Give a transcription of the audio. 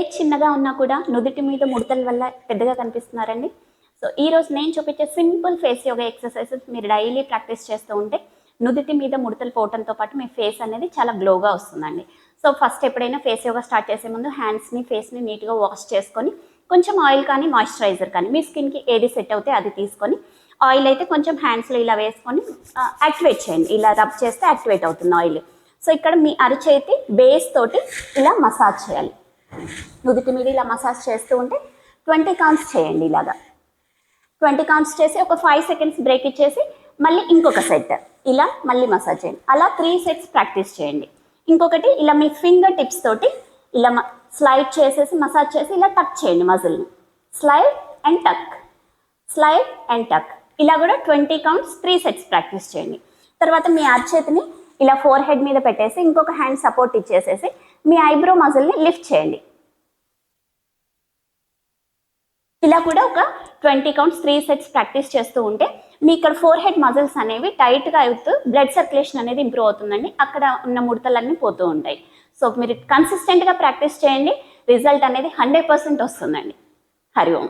Face చిన్నగా ఉన్నా కూడా నుదుటి మీద ముడతల వల్ల పెద్దగా కనిపిస్తున్నారండి. సో ఈరోజు నేను చూపించే సింపుల్ ఫేస్ యోగా ఎక్సర్సైజెస్ మీరు డైలీ ప్రాక్టీస్ చేస్తూ ఉంటే నుదుటి మీద ముడతలు పోవడంతో పాటు మీ ఫేస్ అనేది చాలా గ్లోగా వస్తుందండి. సో ఫస్ట్ ఎప్పుడైనా ఫేస్ యోగా స్టార్ట్ చేసే ముందు హ్యాండ్స్ని ఫేస్ని నీట్గా వాష్ చేసుకొని కొంచెం ఆయిల్ కానీ మాయిశ్చరైజర్ కానీ మీ స్కిన్కి ఏది సెట్ అవుతే అది తీసుకొని ఆయిల్ అయితే కొంచెం హ్యాండ్స్లో ఇలా వేసుకొని యాక్టివేట్ చేయండి. ఇలా రబ్ చేస్తే యాక్టివేట్ అవుతుంది ఆయిల్. సో ఇక్కడ మీ అరచేతి బేస్ తోటి ఇలా మసాజ్ చేయాలి. నుదుటి మీద ఇలా మసాజ్ చేస్తూ ఉంటే 20 కౌంట్స్ చేయండి. ఇలాగా 20 కౌంట్స్ చేసి ఒక 5 సెకండ్స్ బ్రేక్ ఇచ్చేసి మళ్ళీ ఇంకొక సెట్ ఇలా మళ్ళీ మసాజ్ చేయండి. అలా 3 సెట్స్ ప్రాక్టీస్ చేయండి. ఇంకొకటి ఇలా మీ ఫింగర్ టిప్స్ తోటి ఇలా స్లైడ్ చేసేసి మసాజ్ చేసి ఇలా టక్ చేయండి మజిల్ని. స్లైడ్ అండ్ టక్, స్లైడ్ అండ్ టక్. ఇలా కూడా 20 కౌంట్స్ 3 సెట్స్ ప్రాక్టీస్ చేయండి. తర్వాత మీ అరచేతిని ఇలా ఫోర్ హెడ్ మీద పెట్టేసి ఇంకొక హ్యాండ్ సపోర్ట్ ఇచ్చేసేసి మీ ఐబ్రో మజిల్ని లిఫ్ట్ చేయండి. ఇలా కూడా ఒక 20 కౌంట్స్ 3 సెట్స్ ప్రాక్టీస్ చేస్తూ ఉంటే మీ ఇక్కడ ఫోర్ హెడ్ మజిల్స్ అనేవి టైట్గా అవుతూ బ్లడ్ సర్క్యులేషన్ అనేది ఇంప్రూవ్ అవుతుందండి. అక్కడ ఉన్న ముడతలన్నీ పోతూ ఉంటాయి. సో మీరు కన్సిస్టెంట్గా ప్రాక్టీస్ చేయండి, రిజల్ట్ అనేది 100% వస్తుందండి. హరి ఓం.